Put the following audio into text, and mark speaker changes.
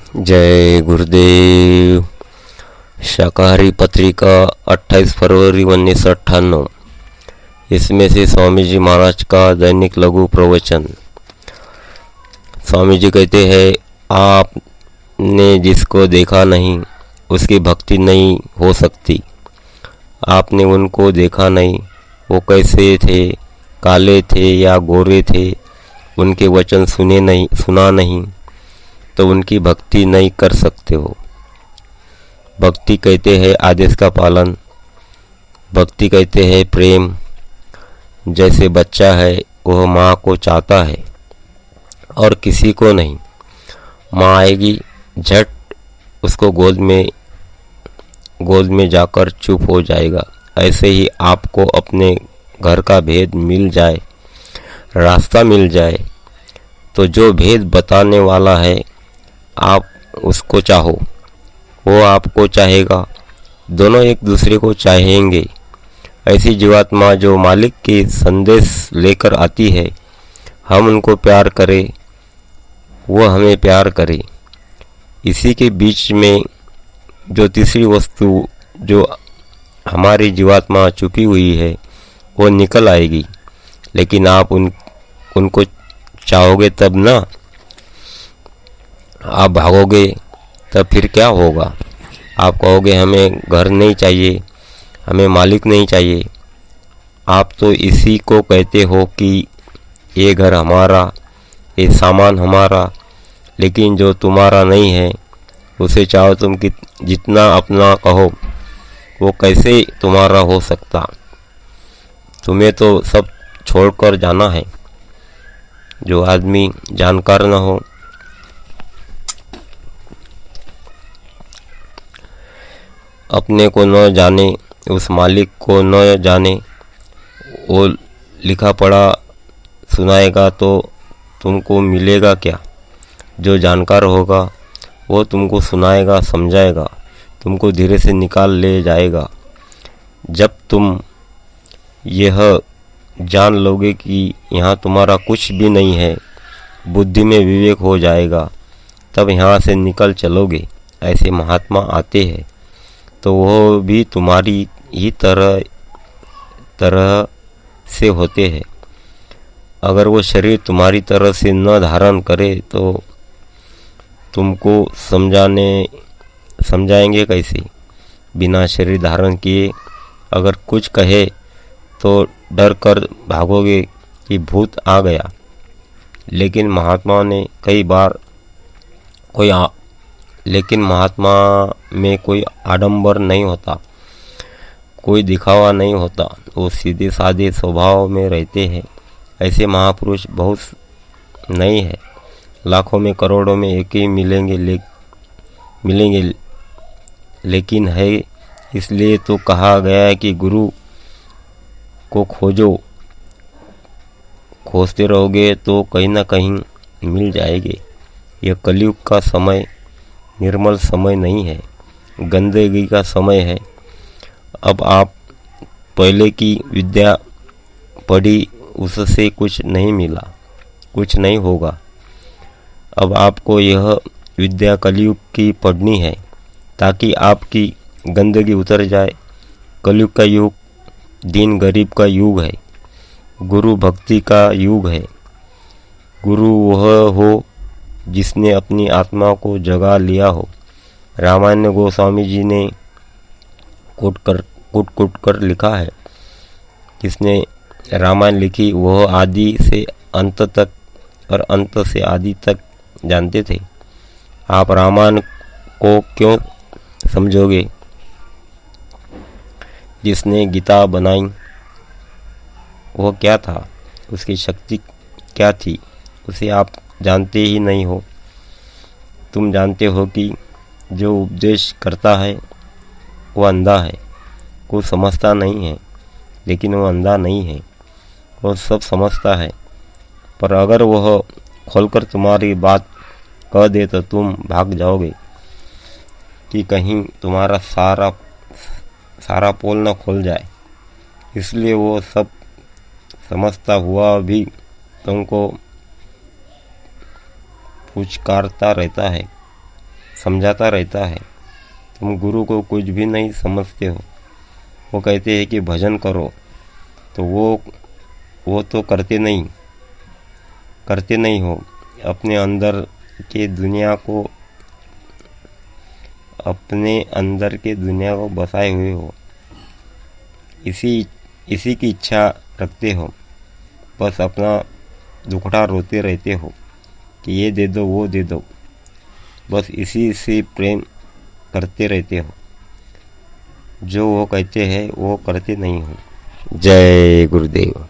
Speaker 1: जय गुरुदेव। शाकाहारी पत्रिका 28 फरवरी 1998। इसमें से स्वामी जी महाराज का दैनिक लघु प्रवचन। स्वामी जी कहते हैं, आपने जिसको देखा नहीं उसकी भक्ति नहीं हो सकती। आपने उनको देखा नहीं, वो कैसे थे, काले थे या गोरे थे, उनके वचन सुना नहीं तो उनकी भक्ति नहीं कर सकते हो। भक्ति कहते हैं आदेश का पालन, भक्ति कहते हैं प्रेम। जैसे बच्चा है वह माँ को चाहता है और किसी को नहीं। माँ आएगी, झट उसको गोद में जाकर चुप हो जाएगा। ऐसे ही आपको अपने घर का भेद मिल जाए, रास्ता मिल जाए, तो जो भेद बताने वाला है आप उसको चाहो, वो आपको चाहेगा, दोनों एक दूसरे को चाहेंगे। ऐसी जीवात्मा जो मालिक के संदेश लेकर आती है, हम उनको प्यार करें, वो हमें प्यार करे। इसी के बीच में जो तीसरी वस्तु जो हमारी जीवात्मा छुपी हुई है वो निकल आएगी। लेकिन आप उनको चाहोगे तब ना, आप भागोगे तब फिर क्या होगा? आप कहोगे हमें घर नहीं चाहिए, हमें मालिक नहीं चाहिए। आप तो इसी को कहते हो कि ये घर हमारा, ये सामान हमारा, लेकिन जो तुम्हारा नहीं है उसे चाहो तुम कि जितना अपना कहो, वो कैसे तुम्हारा हो सकता? तुम्हें तो सब छोड़कर जाना है। जो आदमी जानकार न हो, अपने को न जाने, उस मालिक को न जाने, वो लिखा पढ़ा सुनाएगा तो तुमको मिलेगा क्या? जो जानकार होगा वो तुमको सुनाएगा, समझाएगा, तुमको धीरे से निकाल ले जाएगा। जब तुम यह जान लोगे कि यहाँ तुम्हारा कुछ भी नहीं है, बुद्धि में विवेक हो जाएगा, तब यहाँ से निकल चलोगे। ऐसे महात्मा आते हैं तो वो भी तुम्हारी ही तरह से होते हैं। अगर वो शरीर तुम्हारी तरह से न धारण करे तो तुमको समझाएंगे कैसे? बिना शरीर धारण किए अगर कुछ कहे तो डर कर भागोगे कि भूत आ गया। लेकिन महात्मा में कोई आडंबर नहीं होता, कोई दिखावा नहीं होता, वो सीधे साधे स्वभाव में रहते हैं। ऐसे महापुरुष बहुत नहीं है, लाखों में करोड़ों में एक ही मिलेंगे, लेकिन है। इसलिए तो कहा गया है कि गुरु को खोजते रहोगे तो कहीं ना कहीं मिल जाएंगे। यह कलयुग का समय निर्मल समय नहीं है, गंदगी का समय है। अब आप पहले की विद्या पढ़ी, उससे कुछ नहीं मिला, कुछ नहीं होगा। अब आपको यह विद्या कलयुग की पढ़नी है ताकि आपकी गंदगी उतर जाए। कलयुग का युग दीन गरीब का युग है, गुरु भक्ति का युग है। गुरु वह हो जिसने अपनी आत्मा को जगा लिया हो। रामायण में गोस्वामी जी ने कूट कर लिखा है। जिसने रामायण लिखी वह आदि से अंत तक और अंत से आदि तक जानते थे। आप रामायण को क्यों समझोगे? जिसने गीता बनाई वह क्या था, उसकी शक्ति क्या थी, उसे आप जानते ही नहीं हो। तुम जानते हो कि जो उपदेश करता है वो अंधा है, कुछ समझता नहीं है, लेकिन वो अंधा नहीं है, वो सब समझता है। पर अगर वह खोलकर तुम्हारी बात कह दे तो तुम भाग जाओगे कि कहीं तुम्हारा सारा पोल न खोल जाए। इसलिए वो सब समझता हुआ भी तुमको पुचकारता रहता है। समझाता रहता है। तुम गुरु को कुछ भी नहीं समझते हो। वो कहते हैं कि भजन करो, तो वो तो करते नहीं हो। अपने अंदर के दुनिया को बसाए हुए हो। इसी की इच्छा रखते हो। बस अपना दुखड़ा रोते रहते हो कि ये दे दो वो दे दो। बस इसी से प्रेम करते रहते हो। जो वो कहते हैं वो करते नहीं हो। जय गुरुदेव।